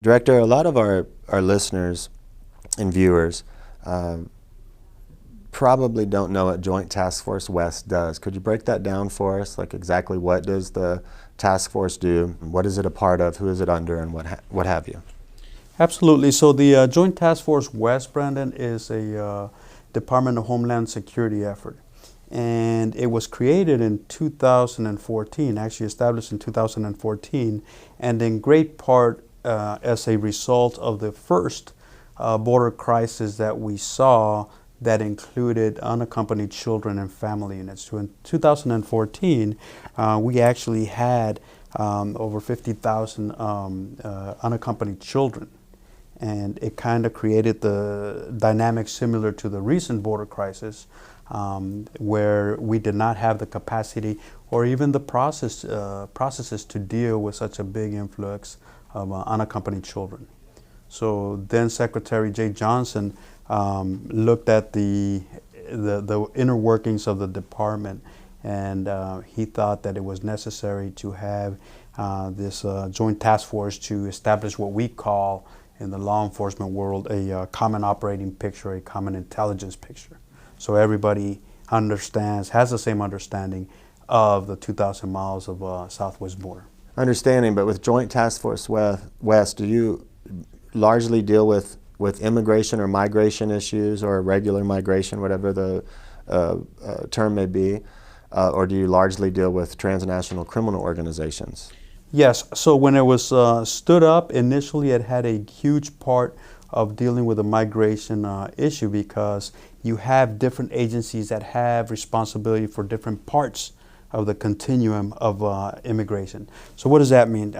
Director, a lot of our listeners and viewers probably don't know what Joint Task Force West does. Could you break that down for us? Like exactly what does the task force do? What is it a part of? Who is it under? And what have you? Absolutely. So the Joint Task Force West, Brandon, is a Department of Homeland Security effort. And it was created in 2014, actually established in 2014, and in great part as a result of the first border crisis that we saw that included unaccompanied children and family units. So in 2014, we actually had over 50,000 unaccompanied children. And it kind of created the dynamic similar to the recent border crisis, where we did not have the capacity or even the processes to deal with such a big influx of unaccompanied children. So then Secretary Jay Johnson looked at the inner workings of the department, and he thought that it was necessary to have this joint task force to establish what we call in the law enforcement world a common operating picture, a common intelligence picture. So everybody understands, has the same understanding of the 2,000 miles of southwest border. Understanding, but with Joint Task Force West, do you largely deal with immigration or migration issues or regular migration, whatever the term may be, or do you largely deal with transnational criminal organizations? Yes, so when it was stood up, initially it had a huge part of dealing with the migration issue because you have different agencies that have responsibility for different parts of the continuum of immigration. So what does that mean?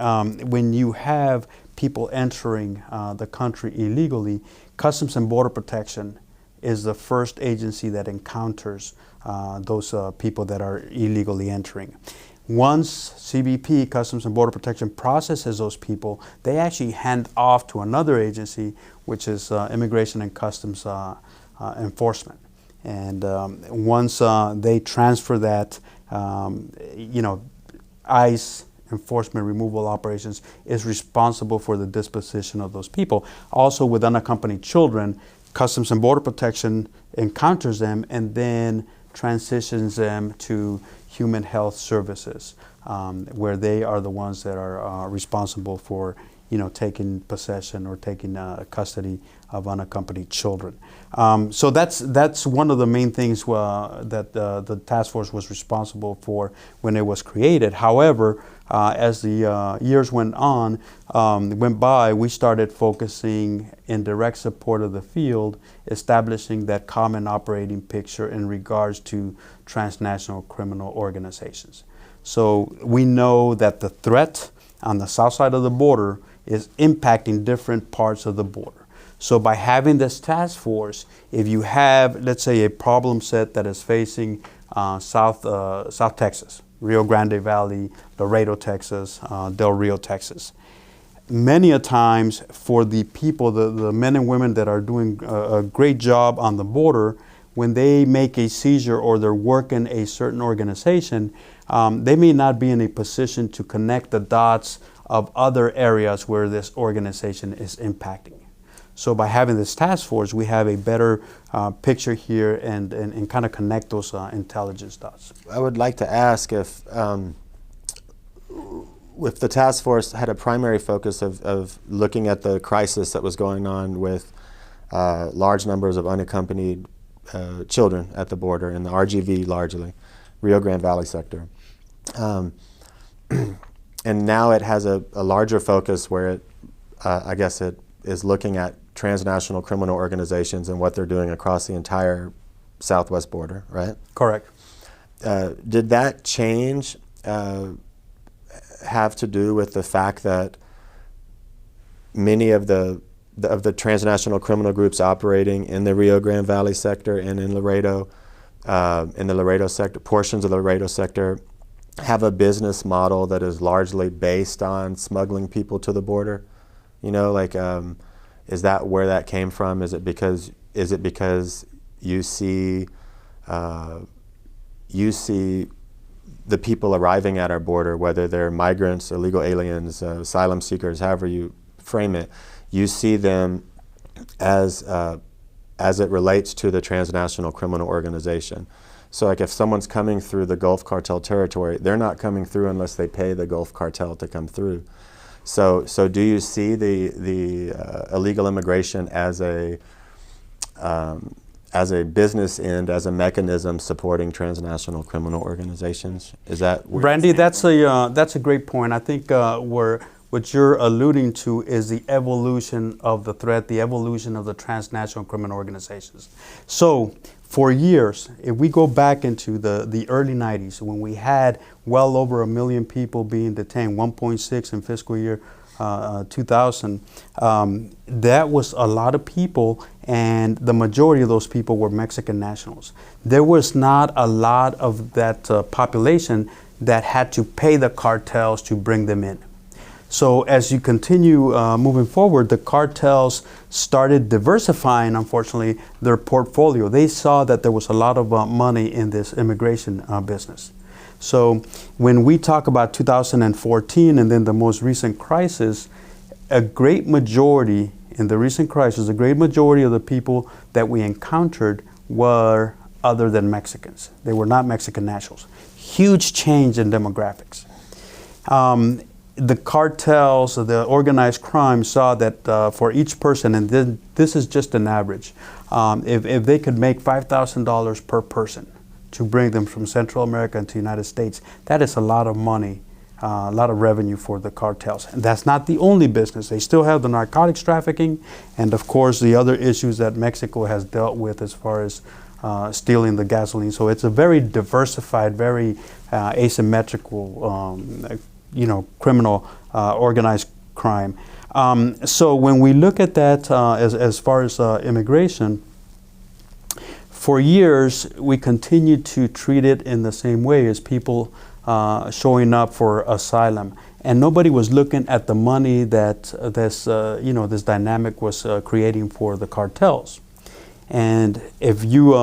When you have people entering the country illegally, Customs and Border Protection is the first agency that encounters those people that are illegally entering. Once CBP, Customs and Border Protection, processes those people, they actually hand off to another agency, which is Immigration and Customs Enforcement. And once they transfer that, ICE, Enforcement Removal Operations, is responsible for the disposition of those people. Also with unaccompanied children, Customs and Border Protection encounters them and then transitions them to Human Health Services, where they are the ones that are responsible for, taking possession or taking custody of unaccompanied children. So that's one of the main things that the task force was responsible for when it was created. However, as the years went by, we started focusing in direct support of the field, establishing that common operating picture in regards to transnational criminal organizations. So we know that the threat on the south side of the border is impacting different parts of the border. So by having this task force, if you have, let's say, a problem set that is facing South Texas, Rio Grande Valley, Laredo, Texas, Del Rio, Texas, many a times for the people, the men and women that are doing a great job on the border, when they make a seizure or they're working a certain organization, they may not be in a position to connect the dots of other areas where this organization is impacting. So by having this task force, we have a better picture here and kind of connect those intelligence dots. I would like to ask if the task force had a primary focus of looking at the crisis that was going on with large numbers of unaccompanied children at the border in the RGV largely, Rio Grande Valley sector. And now it has a larger focus where it, I guess it is looking at transnational criminal organizations and what they're doing across the entire southwest border, right? Correct. Did that change have to do with the fact that many of the transnational criminal groups operating in the Rio Grande Valley sector and in the Laredo sector, portions of the Laredo sector, have a business model that is largely based on smuggling people to the border? Is that where that came from? Is it because you see the people arriving at our border, whether they're migrants, illegal aliens, asylum seekers, however you frame it, you see them as it relates to the transnational criminal organization. So like if someone's coming through the Gulf Cartel territory, they're not coming through unless they pay the Gulf Cartel to come through. So do you see the illegal immigration as a business end, as a mechanism supporting transnational criminal organizations? Is that Randy? That's a great point. I think what you're alluding to is the evolution of the threat, the evolution of the transnational criminal organizations. So for years, if we go back into the early 90s, when we had well over 1 million people being detained, 1.6 in fiscal year 2000, that was a lot of people, and the majority of those people were Mexican nationals. There was not a lot of that population that had to pay the cartels to bring them in. So as you continue moving forward, the cartels started diversifying, unfortunately, their portfolio. They saw that there was a lot of money in this immigration business. So when we talk about 2014 and then the most recent crisis, a great majority in the recent crisis, a great majority of the people that we encountered were other than Mexicans. They were not Mexican nationals. Huge change in demographics. The cartels, the organized crime, saw that for each person, and this is just an average, if they could make $5,000 per person to bring them from Central America into the United States, that is a lot of money, a lot of revenue for the cartels. And that's not the only business. They still have the narcotics trafficking and, of course, the other issues that Mexico has dealt with as far as stealing the gasoline. So it's a very diversified, very asymmetrical criminal organized crime. So when we look at that as far as immigration, for years we continued to treat it in the same way as people showing up for asylum, and nobody was looking at the money that this dynamic was creating for the cartels. And if you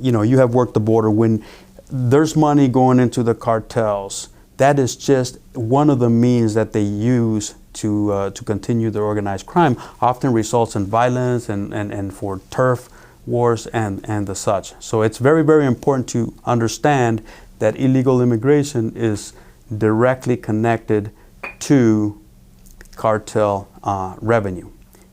you have worked the border, when there's money going into the cartels, that is just one of the means that they use to continue their organized crime, often results in violence and for turf wars and the such. So it's very, very important to understand that illegal immigration is directly connected to cartel revenue.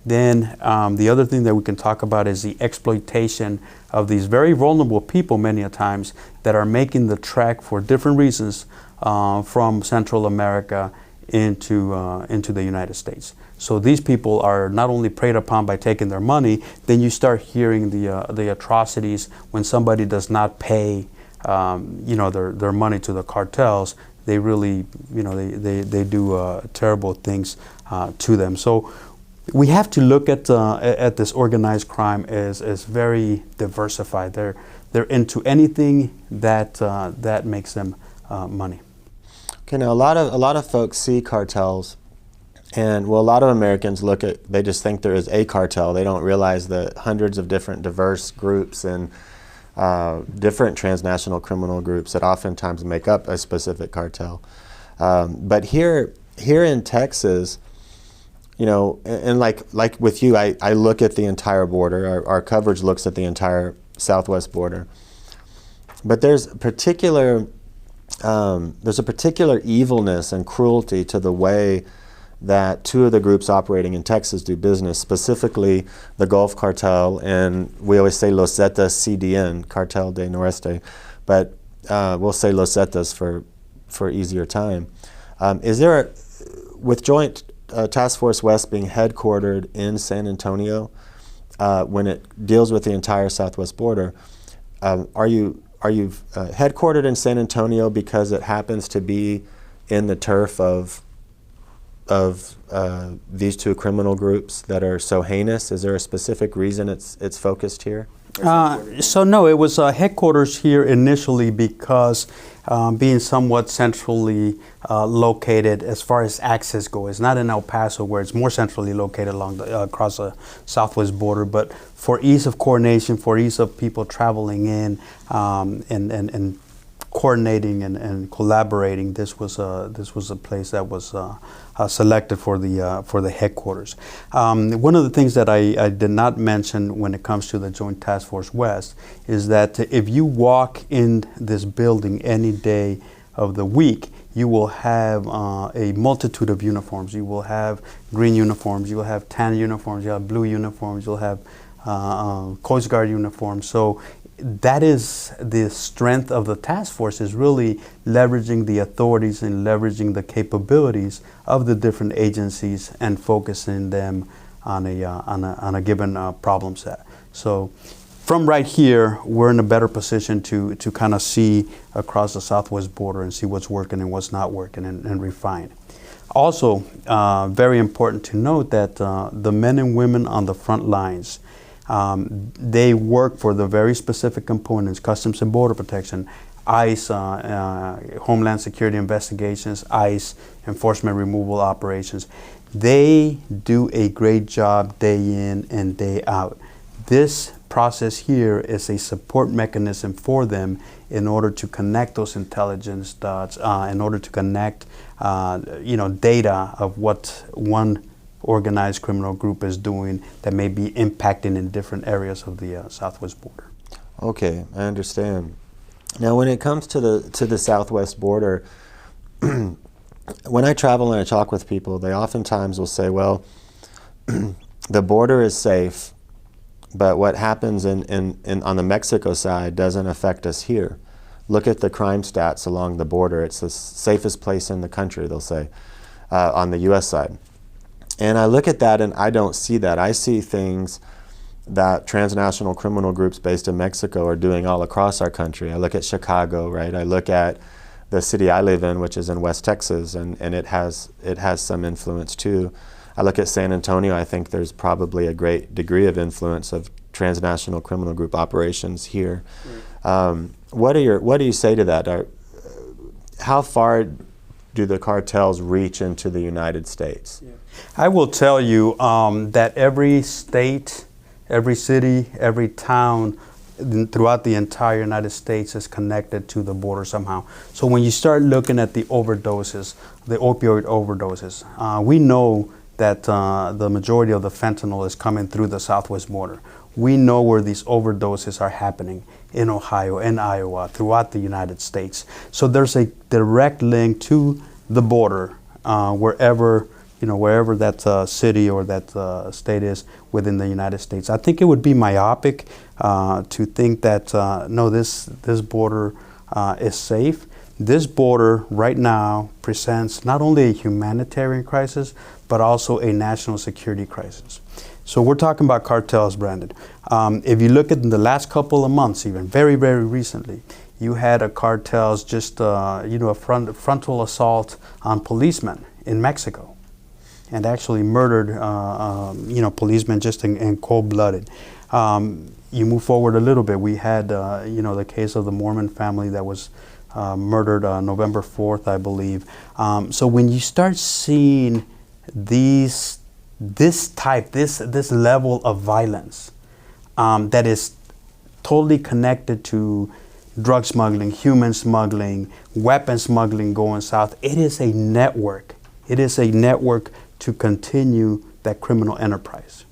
Then the other thing that we can talk about is the exploitation of these very vulnerable people many a times that are making the trek for different reasons from Central America into the United States. So these people are not only preyed upon by taking their money, then you start hearing the atrocities when somebody does not pay their money to the cartels. They really they do terrible things to them. So we have to look at this organized crime as very diversified. They're into anything that makes them money. Okay, now a lot of folks see cartels, and a lot of Americans they just think there is a cartel. They don't realize the hundreds of different diverse groups and different transnational criminal groups that oftentimes make up a specific cartel. But here in Texas, and like with you, I look at the entire border. Our coverage looks at the entire southwest border. But there's a particular evilness and cruelty to the way that two of the groups operating in Texas do business, specifically the Gulf Cartel, and we always say Los Zetas CDN, Cartel de Noreste, but we'll say Los Zetas for easier time. With Joint Task Force West being headquartered in San Antonio, when it deals with the entire southwest border, are you headquartered in San Antonio because it happens to be in the turf of these two criminal groups that are so heinous? Is there a specific reason it's focused here? So no, it was headquarters here initially because being somewhat centrally located as far as access goes. It's not in El Paso where it's more centrally located across the southwest border, but for ease of coordination, for ease of people traveling in and coordinating and collaborating, this was a place that was selected for the headquarters. One of the things that I did not mention when it comes to the Joint Task Force West is that if you walk in this building any day of the week, you will have a multitude of uniforms. You will have green uniforms, you will have tan uniforms, you'll have blue uniforms, you'll have Coast Guard uniforms. So that is the strength of the task force, is really leveraging the authorities and leveraging the capabilities of the different agencies and focusing them on a given problem set. So from right here, we're in a better position to kind of see across the southwest border and see what's working and what's not working and refine. Also, very important to note that the men and women on the front lines, they work for the very specific components: Customs and Border Protection, ICE, Homeland Security Investigations, ICE, Enforcement Removal Operations. They do a great job day in and day out. This process here is a support mechanism for them in order to connect those intelligence dots, in order to connect data of what one organized criminal group is doing that may be impacting in different areas of the southwest border. Okay, I understand. Now, when it comes to the southwest border, when I travel and I talk with people, they oftentimes will say, well, the border is safe, but what happens on the Mexico side doesn't affect us here. Look at the crime stats along the border. It's the safest place in the country, they'll say, on the U.S. side. And I look at that and I don't see that. I see things that transnational criminal groups based in Mexico are doing all across our country. I look at Chicago, right? I look at the city I live in, which is in West Texas, and it has some influence too. I look at San Antonio. I think there's probably a great degree of influence of transnational criminal group operations here. Right. What do you say to that? How far do the cartels reach into the United States? Yeah. I will tell you that every state, every city, every town throughout the entire United States is connected to the border somehow. So when you start looking at the overdoses, the opioid overdoses, we know that the majority of the fentanyl is coming through the southwest border. We know where these overdoses are happening in Ohio and Iowa, throughout the United States. So there's a direct link to the border wherever that city or that state is within the United States. I think it would be myopic to think that no, this border is safe. This border right now presents not only a humanitarian crisis, but also a national security crisis. So we're talking about cartels, Brandon. If you look at the last couple of months, even very, very recently, you had a cartels just a frontal assault on policemen in Mexico, and actually murdered policemen just in cold-blooded. You move forward a little bit. We had the case of the Mormon family that was murdered November 4th, I believe. So when you start seeing this level of violence that is totally connected to drug smuggling, human smuggling, weapon smuggling going south, it is a network. It is a network to continue that criminal enterprise.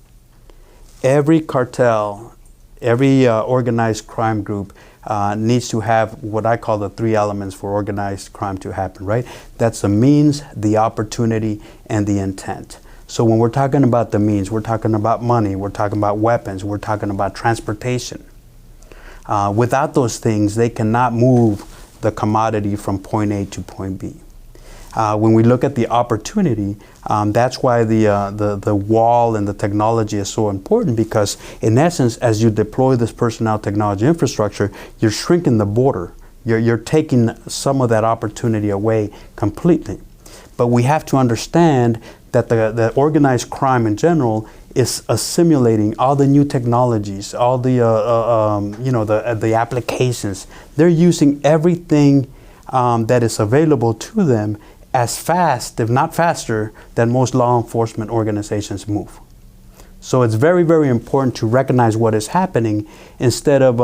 Every cartel, every organized crime group needs to have what I call the three elements for organized crime to happen, right? That's the means, the opportunity, and the intent. So when we're talking about the means, we're talking about money, we're talking about weapons, we're talking about transportation. Without those things, they cannot move the commodity from point A to point B. When we look at the opportunity, that's why the wall and the technology is so important, because in essence, as you deploy this personnel technology infrastructure, you're shrinking the border. You're taking some of that opportunity away completely. But we have to understand that the organized crime in general is assimilating all the new technologies, all the applications. They're using everything that is available to them as fast, if not faster, than most law enforcement organizations move. So it's very, very important to recognize what is happening instead of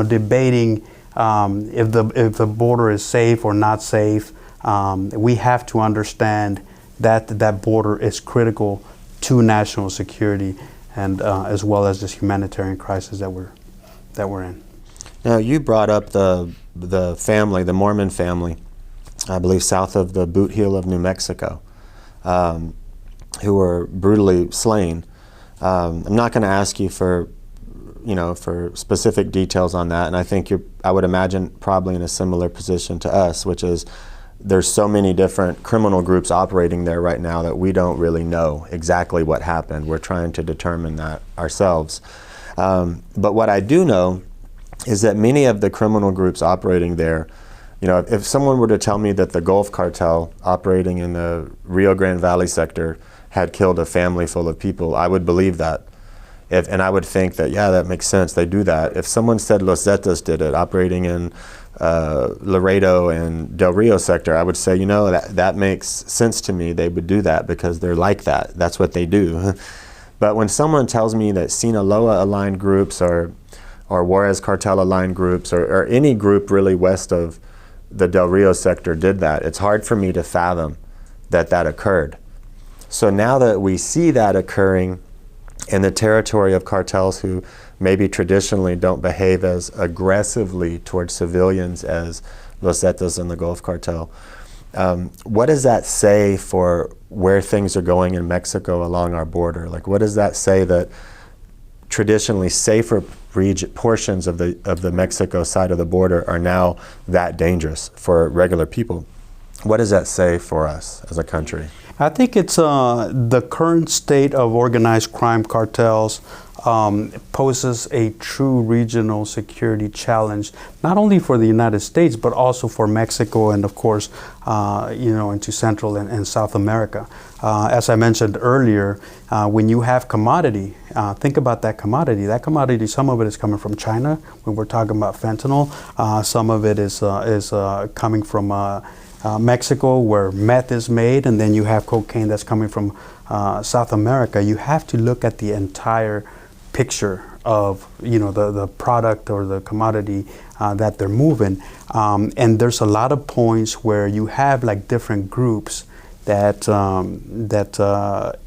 debating if the border is safe or not safe. We have to understand that border is critical to national security, and as well as this humanitarian crisis that we're in. Now, you brought up the family, the Mormon family, I believe south of the Boot Heel of New Mexico, who were brutally slain. I'm not going to ask you for specific details on that, and I think I would imagine probably in a similar position to us, which is there's so many different criminal groups operating there right now that we don't really know exactly what happened. We're trying to determine that ourselves. But what I do know is that many of the criminal groups operating there, if someone were to tell me that the Gulf Cartel operating in the Rio Grande Valley sector had killed a family full of people, I would believe that. And I would think that, yeah, that makes sense, they do that. If someone said Los Zetas did it, operating in Laredo and Del Rio sector, I would say, that makes sense to me. They would do that because they're like that. That's what they do. But when someone tells me that Sinaloa aligned groups or Juarez Cartel aligned groups or any group really west of the Del Rio sector did that, it's hard for me to fathom that occurred. So now that we see that occurring in the territory of cartels who maybe traditionally don't behave as aggressively towards civilians as Los Zetas and the Gulf Cartel, what does that say for where things are going in Mexico along our border? Like, what does that say that traditionally safer portions of the Mexico side of the border are now that dangerous for regular people? What does that say for us as a country? I think it's the current state of organized crime cartels poses a true regional security challenge, not only for the United States, but also for Mexico and, of course, into Central and South America. As I mentioned earlier, when you have commodity, think about that commodity. That commodity, some of it is coming from China when we're talking about fentanyl. Some of it is coming from Mexico, where meth is made, and then you have cocaine that's coming from South America. You have to look at the entire picture of the product or the commodity that they're moving, and there's a lot of points where you have like different groups that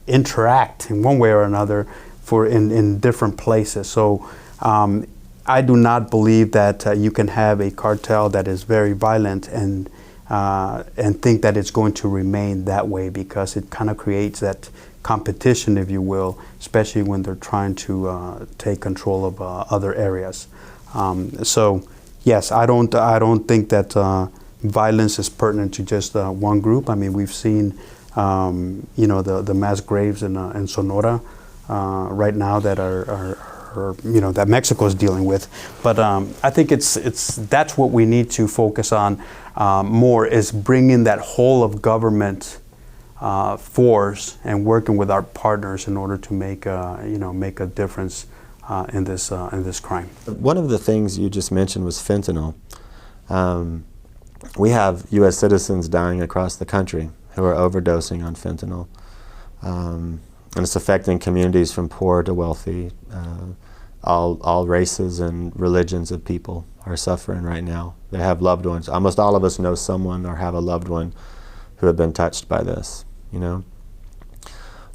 interact in one way or another in different places. So I do not believe that you can have a cartel that is very violent and think that it's going to remain that way, because it kind of creates that competition, if you will, especially when they're trying to take control of other areas. So yes, I don't think that violence is pertinent to just one group. I mean, we've seen the mass graves in Sonora right now that are that Mexico is dealing with. But I think that's what we need to focus on more, is bringing that whole of government force and working with our partners in order to make a difference in this crime. One of the things you just mentioned was fentanyl. We have U.S. citizens dying across the country who are overdosing on fentanyl. And it's affecting communities from poor to wealthy. All races and religions of people are suffering right now. They have loved ones. Almost all of us know someone or have a loved one who have been touched by this,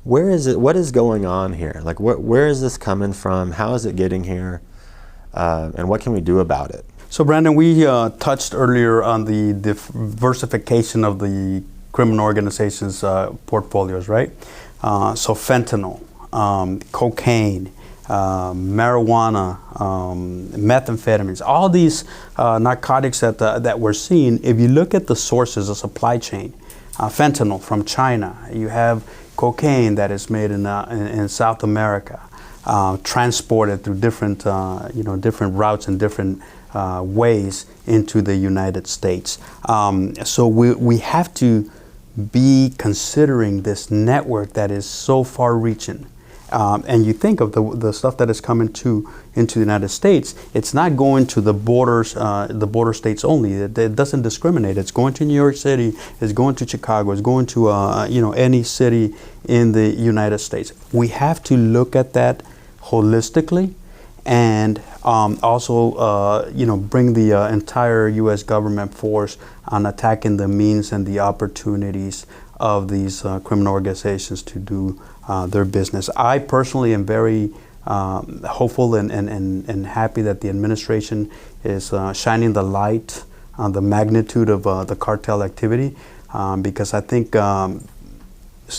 Where is it? What is going on here? Like, where is this coming from? How is it getting here? And what can we do about it? So, Brandon, we touched earlier on the diversification of the criminal organizations' portfolios, right? So fentanyl, cocaine, marijuana, methamphetamines, all these narcotics that we're seeing. If you look at the sources, the supply chain, fentanyl from China, you have cocaine that is made in South America, transported through different routes and different ways into the United States. So we have to be considering this network that is so far-reaching. And you think of the stuff that is coming into the United States, it's not going to the borders, the border states only. It doesn't discriminate. It's going to New York City, it's going to Chicago, it's going to any city in the United States. We have to look at that holistically and also bring the entire U.S. government force on attacking the means and the opportunities of these criminal organizations to do their business. I personally am very hopeful and happy that the administration is shining the light on the magnitude of the cartel activity, because I think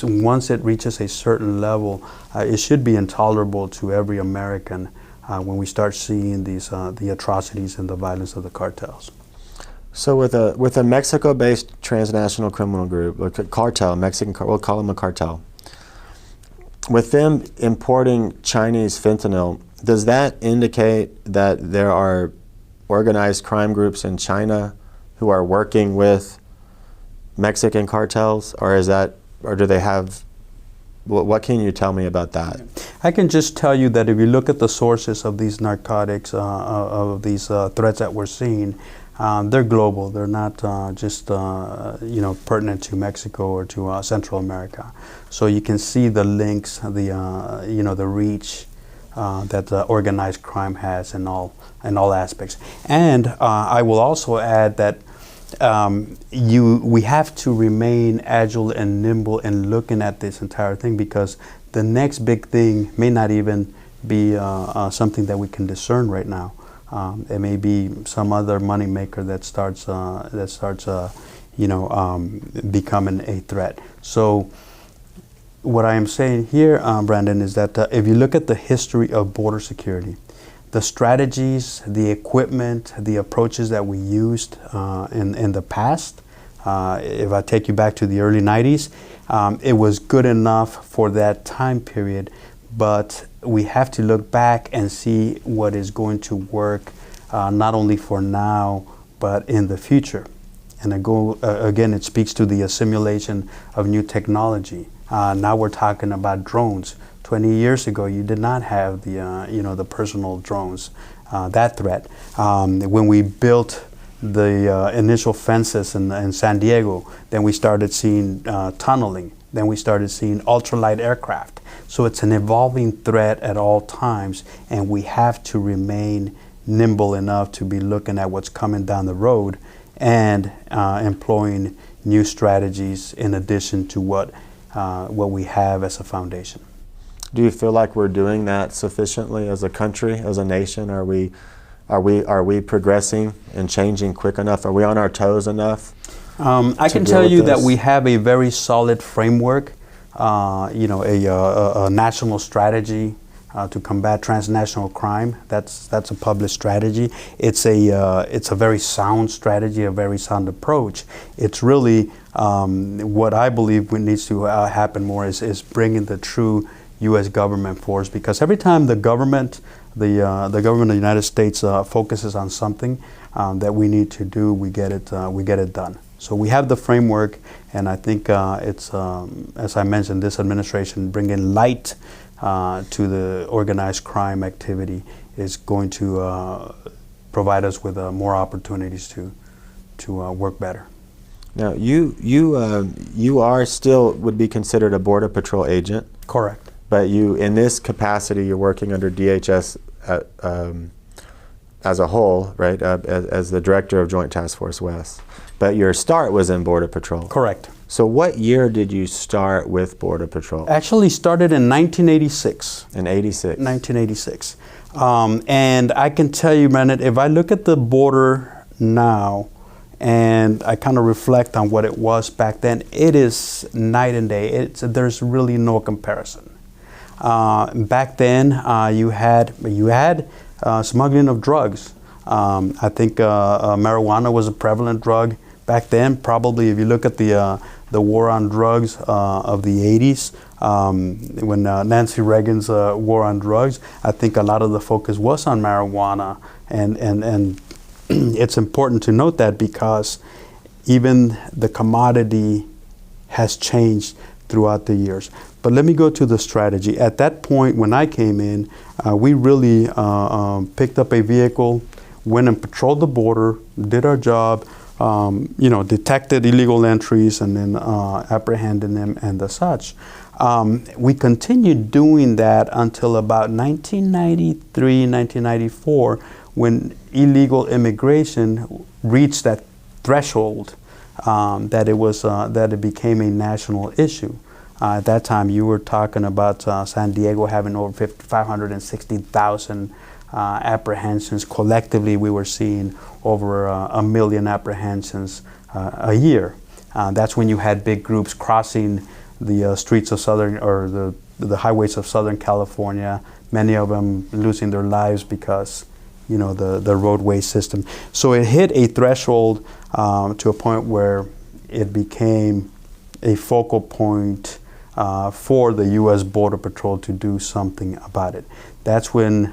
once it reaches a certain level, it should be intolerable to every American when we start seeing the atrocities and the violence of the cartels. So with a Mexico-based transnational criminal group, like a cartel, we'll call them a cartel. With them importing Chinese fentanyl, does that indicate that there are organized crime groups in China who are working with Mexican cartels, or do they have? What can you tell me about that? I can just tell you that if you look at the sources of these narcotics, of these threats that we're seeing, they're global. They're not just pertinent to Mexico or to Central America. So you can see the links, the reach that the organized crime has in all aspects. And I will also add that we have to remain agile and nimble in looking at this entire thing, because the next big thing may not even be something that we can discern right now. It may be some other money maker that starts becoming a threat. So what I am saying here, Brandon, is that if you look at the history of border security, the strategies, the equipment, the approaches that we used in the past, if I take you back to the early 90s, it was good enough for that time period, but we have to look back and see what is going to work not only for now, but in the future. And again, it speaks to the assimilation of new technology. Now we're talking about drones. 20 years ago, you did not have the personal drones, that threat. When we built the initial fences in San Diego, then we started seeing tunneling. Then we started seeing ultralight aircraft. So it's an evolving threat at all times, and we have to remain nimble enough to be looking at what's coming down the road and employing new strategies in addition to what we have as a foundation. Do you feel like we're doing that sufficiently as a country, as a nation? Are we progressing and changing quick enough? Are we on our toes enough? I can tell you that we have a very solid framework, a national strategy to combat transnational crime. That's a published strategy. It's a very sound strategy, a very sound approach. It's really what I believe needs to happen more is bringing the true U.S. government force, because every time the government of the United States focuses on something that we need to do, we get it done. So we have the framework, and I think it's, as I mentioned, this administration bringing light to the organized crime activity is going to provide us with more opportunities to work better. Now, you are still would be considered a Border Patrol agent. Correct. But you, in this capacity, you're working under DHS as a whole, right? As the director of Joint Task Force West. But your start was in Border Patrol. Correct. So what year did you start with Border Patrol? Actually started in 1986. In 86. 1986. And I can tell you, Brandon, if I look at the border now and I kind of reflect on what it was back then, it is night and day. There's really no comparison. Back then, you had smuggling of drugs. I think marijuana was a prevalent drug back then. Probably, if you look at the war on drugs of the 80s, when Nancy Reagan's war on drugs, I think a lot of the focus was on marijuana, and it's important to note that because even the commodity has changed throughout the years. But let me go to the strategy. At that point, when I came in, we really picked up a vehicle, went and patrolled the border, did our job, detected illegal entries, and then apprehended them and the such. We continued doing that until about 1993, 1994, when illegal immigration reached that threshold that it became a national issue. At that time, you were talking about San Diego having over 560,000 apprehensions. Collectively, we were seeing over 1 million apprehensions a year. That's when you had big groups crossing the streets of the highways of Southern California, many of them losing their lives because, the roadway system. So it hit a threshold to a point where it became a focal point for the U.S. Border Patrol to do something about it. That's when,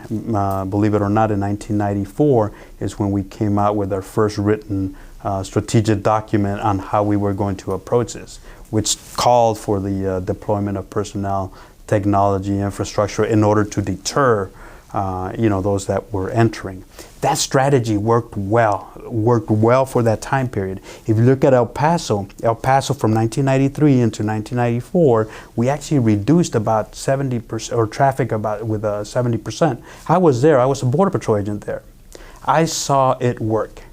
believe it or not, in 1994 is when we came out with our first written strategic document on how we were going to approach this, which called for the deployment of personnel, technology, infrastructure in order to deter those that were entering. That strategy worked well for that time period. If you look at El Paso from 1993 into 1994, we actually reduced about 70%, or traffic with 70%. I was there, I was a Border Patrol agent there. I saw it work.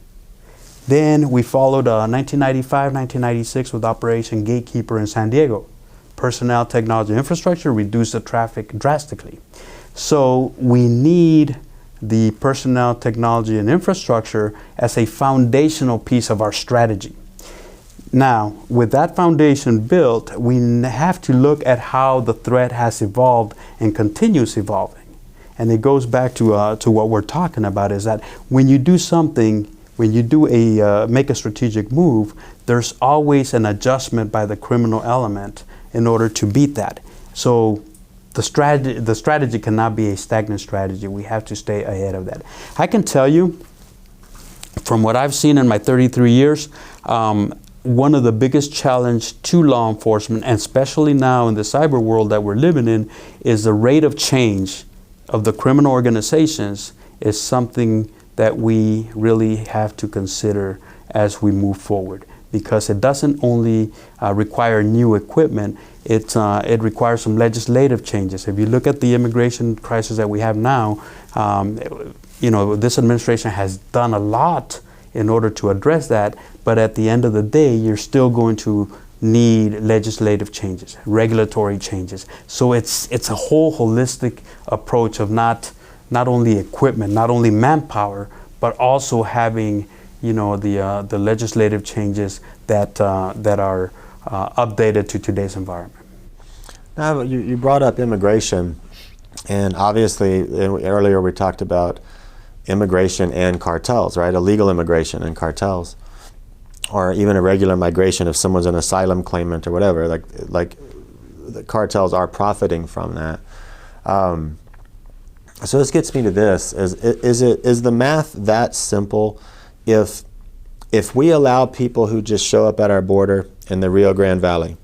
Then we followed 1995, 1996 with Operation Gatekeeper in San Diego. Personnel, technology, infrastructure reduced the traffic drastically. So we need the personnel, technology, and infrastructure as a foundational piece of our strategy. Now, with that foundation built, we have to look at how the threat has evolved and continues evolving. And it goes back to what we're talking about, is that when you do something, when you make a strategic move, there's always an adjustment by the criminal element in order to beat that. So the strategy cannot be a stagnant strategy. We have to stay ahead of that. I can tell you, from what I've seen in my 33 years, one of the biggest challenge to law enforcement, and especially now in the cyber world that we're living in, is the rate of change of the criminal organizations is something that we really have to consider as we move forward, because it doesn't only require new equipment, it requires some legislative changes. If you look at the immigration crisis that we have now, this administration has done a lot in order to address that, but at the end of the day, you're still going to need legislative changes, regulatory changes. So it's a whole holistic approach of not only equipment, not only manpower, but also having the legislative changes that are updated to today's environment. Now, you brought up immigration, and obviously earlier we talked about immigration and cartels, right? Illegal immigration and cartels, or even irregular migration if someone's an asylum claimant or whatever. Like the cartels are profiting from that. So this gets me to this: is the math that simple? If we allow people who just show up at our border in the Rio Grande Valley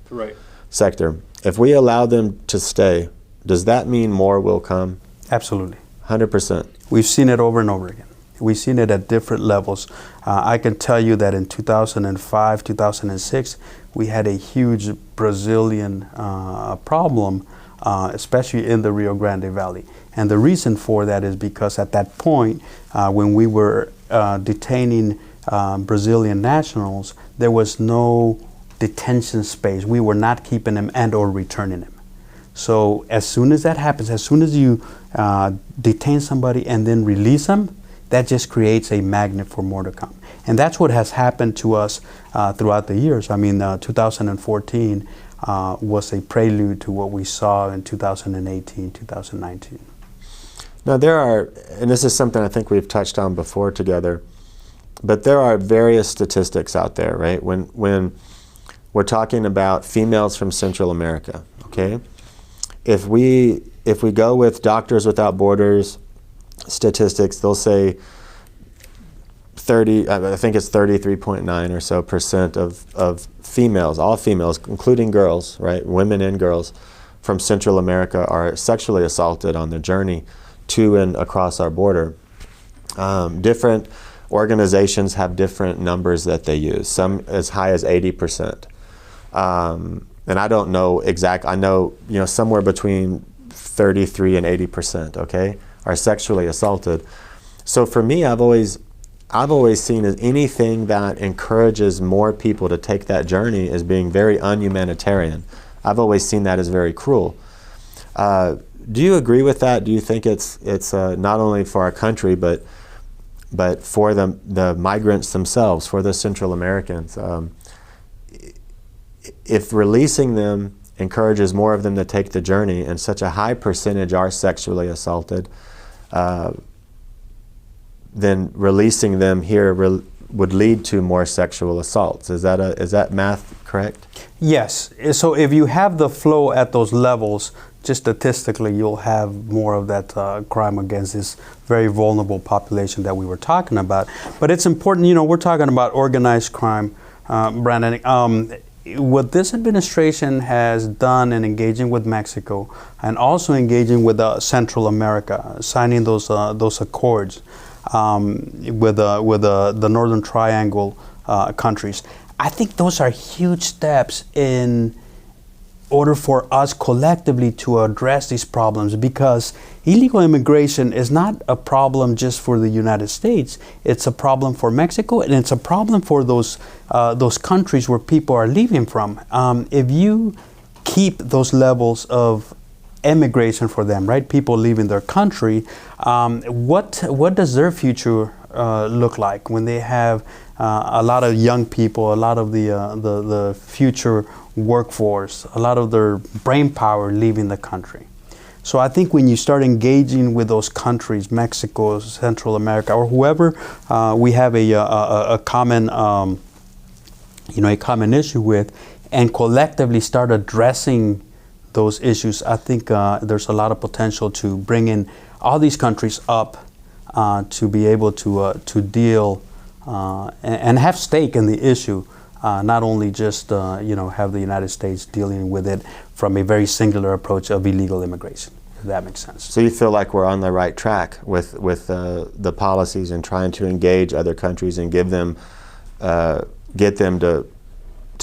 sector, if we allow them to stay, does that mean more will come? Absolutely. 100%. We've seen it over and over again. We've seen it at different levels. I can tell you that in 2005, 2006, we had a huge Brazilian problem, especially in the Rio Grande Valley. And the reason for that is because at that point, when we were detaining Brazilian nationals, there was no detention space. We were not keeping them and or returning them. So as soon as that happens, as soon as you detain somebody and then release them, that just creates a magnet for more to come. And that's what has happened to us throughout the years. I mean, 2014 was a prelude to what we saw in 2018, 2019. Now there are, and this is something I think we've touched on before together, but there are various statistics out there, right? When we're talking about females from Central America, okay? If we go with Doctors Without Borders statistics, they'll say 33.9 or so percent of females, all females, including girls, right, women and girls from Central America are sexually assaulted on their journey to and across our border. Different organizations have different numbers that they use, some as high as 80%. and I don't know I know, somewhere between 33 and 80%, okay, are sexually assaulted. So for me, I've always seen as anything that encourages more people to take that journey as being very unhumanitarian. I've always seen that as very cruel. Do you agree with that? Do you think it's not only for our country, but for the migrants themselves, for the Central Americans? If releasing them encourages more of them to take the journey, and such a high percentage are sexually assaulted, then releasing them here would lead to more sexual assaults. Is that math correct? Yes. So if you have the flow at those levels, just statistically, you'll have more of that crime against this very vulnerable population that we were talking about. But it's important, we're talking about organized crime, Brandon. What this administration has done in engaging with Mexico and also engaging with Central America, signing those accords with the Northern Triangle countries, I think those are huge steps in order for us collectively to address these problems, because illegal immigration is not a problem just for the United States. It's a problem for Mexico, and it's a problem for those countries where people are leaving from. If you keep those levels of immigration for them, right, people leaving their country, what does their future look like when they have a lot of young people, a lot of the future workforce, a lot of their brain power leaving the country? So I think when you start engaging with those countries, Mexico, Central America, or whoever we have a common a common issue with, and collectively start addressing those issues, I think there's a lot of potential to bring in all these countries up to be able to deal and have stake in the issue. Not only just have the United States dealing with it from a very singular approach of illegal immigration, if that makes sense. So you feel like we're on the right track with the policies and trying to engage other countries and get them to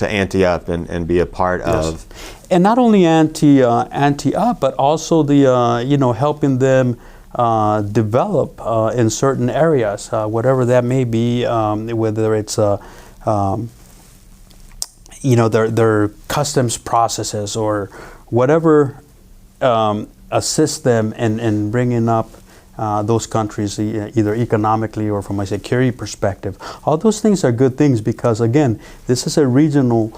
ante up and be a part of. And not only ante up, but also the helping them develop in certain areas, whatever that may be, whether it's their customs processes or whatever assist them in bringing up those countries, either economically or from a security perspective. All those things are good things, because again, this is a regional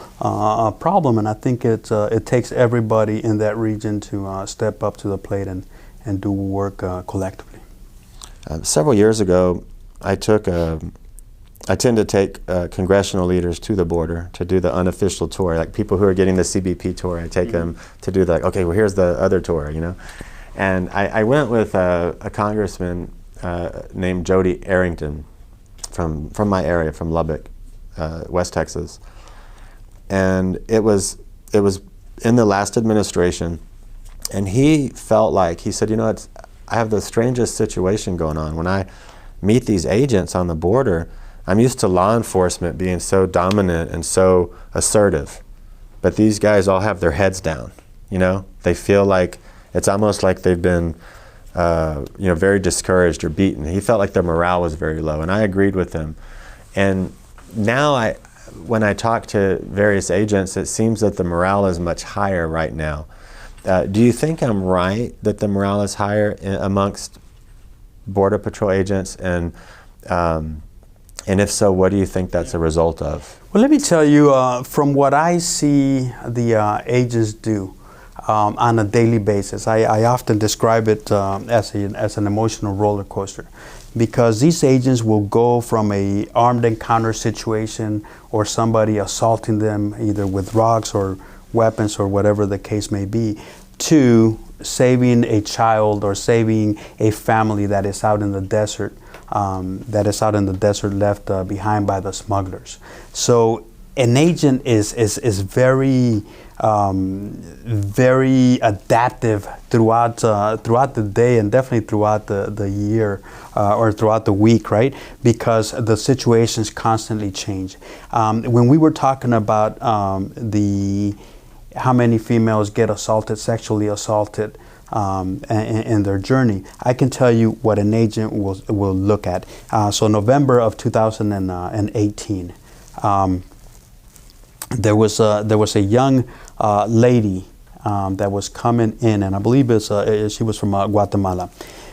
problem, and I think it takes everybody in that region to step up to the plate and do work collectively. Several years ago, I tend to take congressional leaders to the border to do the unofficial tour, like people who are getting the CBP tour. I take them to do okay, well, here's the other tour, And I went with a congressman named Jody Arrington from my area, from Lubbock, West Texas. And it was in the last administration, and he felt like, he said, I have the strangest situation going on. When I meet these agents on the border, I'm used to law enforcement being so dominant and so assertive, but these guys all have their heads down. They feel like it's almost like they've been, very discouraged or beaten. He felt like their morale was very low, and I agreed with him. And now when I talk to various agents, it seems that the morale is much higher right now. Do you think I'm right that the morale is higher amongst Border Patrol agents? And if so, what do you think that's a result of? Well, let me tell you, from what I see the agents do on a daily basis, I often describe it as an emotional roller coaster, because these agents will go from a armed encounter situation or somebody assaulting them either with rocks or weapons or whatever the case may be, to saving a child or saving a family that is out in the desert, left behind by the smugglers. So an agent is very very adaptive throughout the day, and definitely throughout the year or throughout the week, right? Because the situations constantly change. When we were talking about the how many females get assaulted, sexually assaulted in their journey. I can tell you what an agent will look at. So November of 2018, there was a young lady that was coming in, and I believe she was from Guatemala.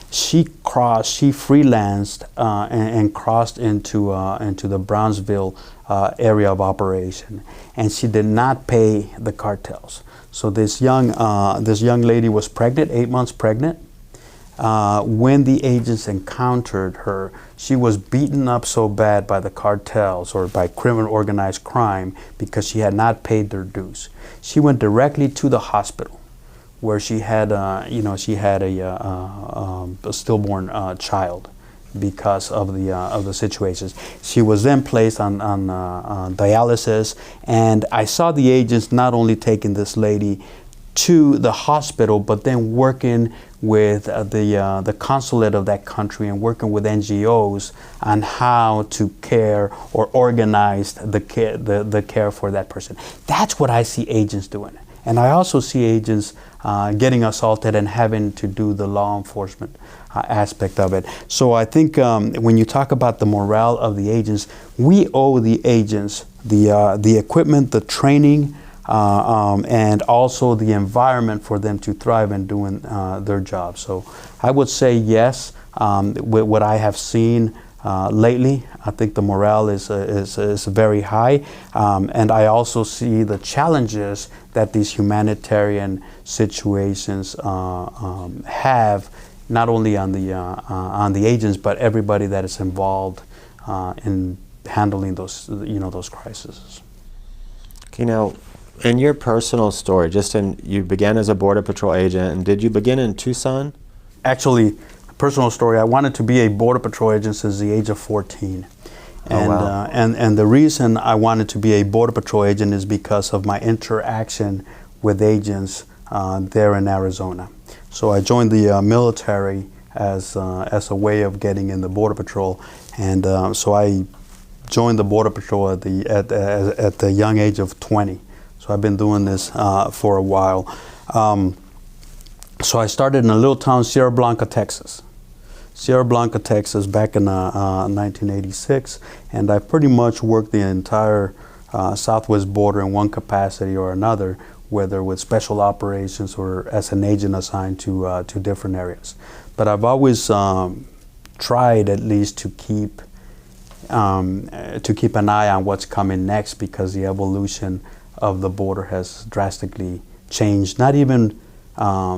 She freelanced and crossed into the Brownsville area of operation, and she did not pay the cartels. So this young lady was pregnant, 8 months pregnant. When the agents encountered her, she was beaten up so bad by the cartels or by criminal organized crime because she had not paid their dues. She went directly to the hospital, where she had a stillborn child because of the situations. She was then placed on dialysis, and I saw the agents not only taking this lady to the hospital, but then working with the consulate of that country and working with NGOs on how to care or organize the care for that person. That's what I see agents doing. And I also see agents getting assaulted and having to do the law enforcement aspect of it. So I think when you talk about the morale of the agents, we owe the agents the equipment, the training, and also the environment for them to thrive in doing their job. So I would say yes. With what I have seen lately, I think the morale is very high, and I also see the challenges that these humanitarian situations have, not only on the agents, but everybody that is involved in handling those crises. Okay, now, in your personal story, you began as a Border Patrol agent, and did you begin in Tucson? Actually, personal story, I wanted to be a Border Patrol agent since the age of 14. And, wow. And the reason I wanted to be a Border Patrol agent is because of my interaction with agents there in Arizona. So I joined the military as a way of getting in the Border Patrol, and so I joined the Border Patrol at the young age of 20. So I've been doing this for a while. So I started in a little town, Sierra Blanca, Texas. Sierra Blanca, Texas, back in 1986, and I pretty much worked the entire southwest border in one capacity or another, whether with special operations or as an agent assigned to different areas. But I've always tried at least to keep an eye on what's coming next, because the evolution of the border has drastically changed. Not even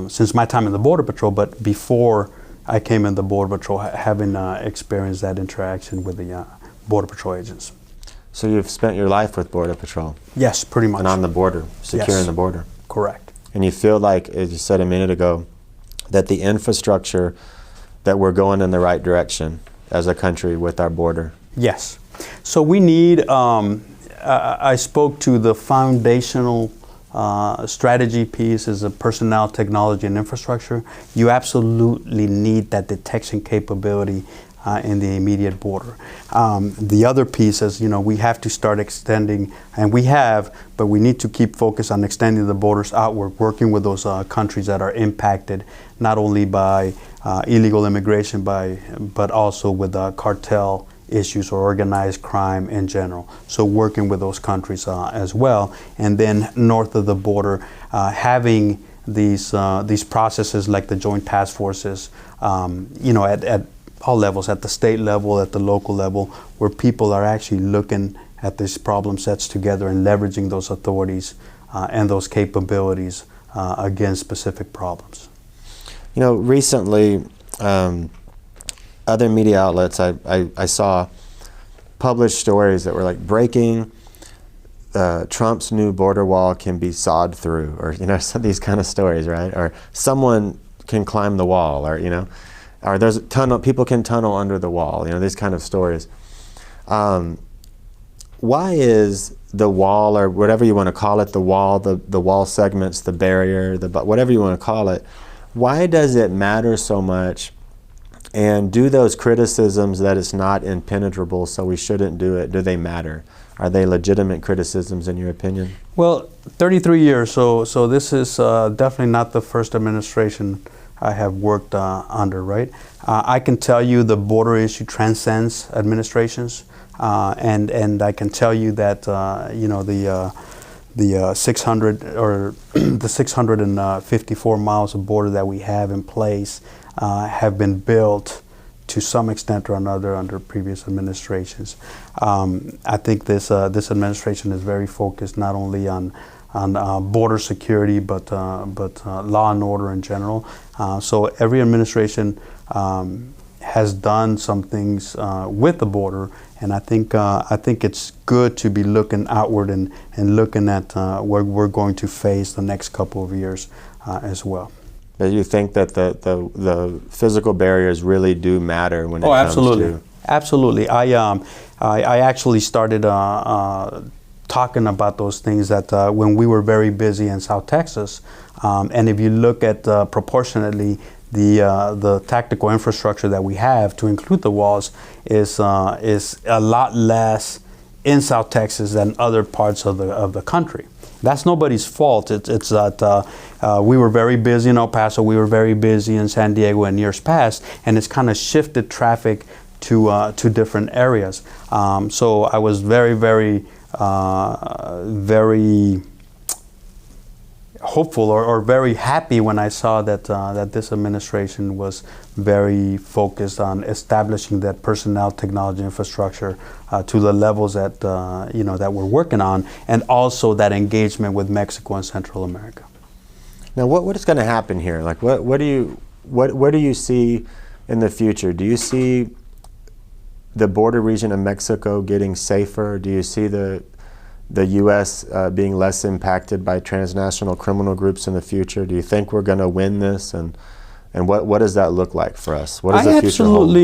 since my time in the Border Patrol, but before I came in the Border Patrol, having experienced that interaction with the Border Patrol agents. So you've spent your life with Border Patrol? Yes, pretty much. And on the border, securing the border? Correct. And you feel like, as you said a minute ago, that the infrastructure, that we're going in the right direction as a country with our border? Yes. So we need, I spoke to the foundational strategy piece is a personnel, technology, and infrastructure. You absolutely need that detection capability in the immediate border. The other piece is, we have to start extending, and we have, but we need to keep focused on extending the borders outward, working with those countries that are impacted not only by illegal immigration, but also with cartel issues or organized crime in general. So working with those countries as well. And then north of the border, having these processes like the joint task forces, at all levels, at the state level, at the local level, where people are actually looking at these problem sets together and leveraging those authorities and those capabilities against specific problems. Recently, other media outlets, I saw published stories that were like, breaking, Trump's new border wall can be sawed through, or some these kind of stories, right? Or someone can climb the wall, or or there's a tunnel, people can tunnel under the wall, these kind of stories. Why is the wall, or whatever you want to call it, the wall segments, the barrier, whatever you want to call it, why does it matter so much? And do those criticisms that it's not impenetrable, so we shouldn't do it, do they matter? Are they legitimate criticisms in your opinion? Well, 33 years, so this is definitely not the first administration I have worked under, right? I can tell you the border issue transcends administrations, and I can tell you that the 600 or the 654 miles of border that we have in place have been built to some extent or another under previous administrations. I think this administration is very focused not only on border security, but law and order in general. So every administration has done some things with the border, and I think it's good to be looking outward and looking at where we're going to face the next couple of years as well. Do you think that the physical barriers really do matter when it comes absolutely. to? Absolutely. I actually started talking about those things that when we were very busy in South Texas, and if you look at proportionately the tactical infrastructure that we have to include the walls is a lot less in South Texas than other parts of the country. That's nobody's fault. It's that we were very busy in El Paso, we were very busy in San Diego in years past, and it's kind of shifted traffic to different areas. So I was very, very, very hopeful or very happy when I saw that this administration was very focused on establishing that personnel technology infrastructure to the levels that that we're working on, and also that engagement with Mexico and Central America. Now, what is going to happen here? Like, what do you see in the future? Do you see the border region of Mexico getting safer? Do you see the U.S. Being less impacted by transnational criminal groups in the future? Do you think we're going to win this? And what does that look like for us? What does the future hold?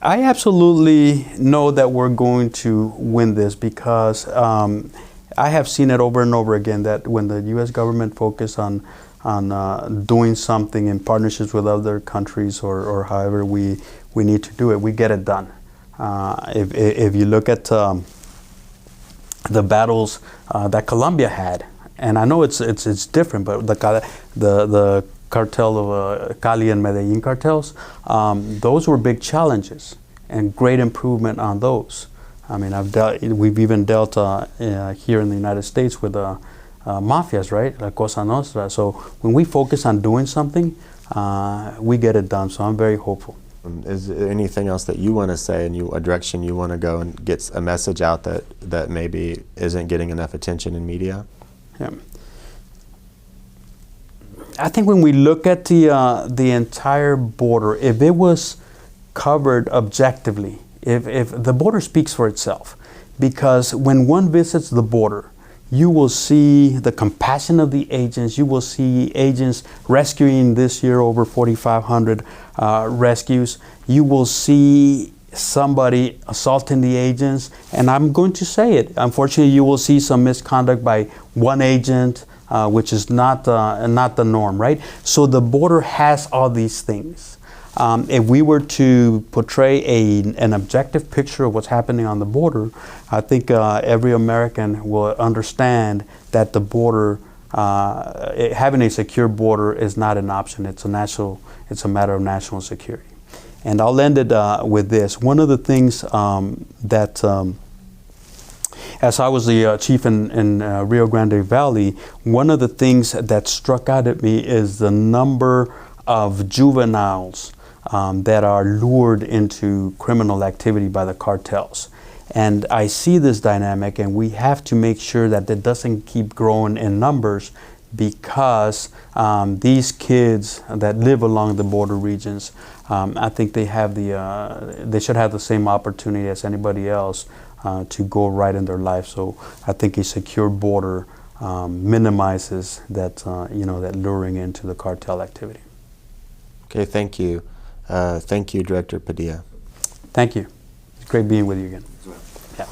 I absolutely know that we're going to win this because I have seen it over and over again that when the U.S. government focuses on doing something in partnerships with other countries or however we need to do it, we get it done. If you look at the battles that Colombia had, and I know it's different, but the cartel of Cali and Medellin cartels, those were big challenges and great improvement on those. I mean, we've even dealt here in the United States with mafias, right? La Cosa Nostra. So when we focus on doing something, we get it done. So I'm very hopeful. Is there anything else that you want to say and a direction you want to go and get a message out that maybe isn't getting enough attention in media? Yeah. I think when we look at the entire border, if it was covered objectively, if the border speaks for itself, because when one visits the border, you will see the compassion of the agents. You will see agents rescuing this year over 4,500 rescues. You will see somebody assaulting the agents, and I'm going to say it. Unfortunately, you will see some misconduct by one agent, which is not the norm, right? So the border has all these things. If we were to portray an objective picture of what's happening on the border, I think every American will understand that the border, having a secure border is not an option. It's a matter of national security. And I'll end it with this. One of the things that, as I was the chief in Rio Grande Valley, one of the things that struck out at me is the number of juveniles that are lured into criminal activity by the cartels. And I see this dynamic, and we have to make sure that it doesn't keep growing in numbers, because these kids that live along the border regions, I think they should have the same opportunity as anybody else to go right in their life. So I think a secure border minimizes that that luring into the cartel activity. Okay, thank you. Thank you, Director Padilla. Thank you. It's great being with you again. Yeah.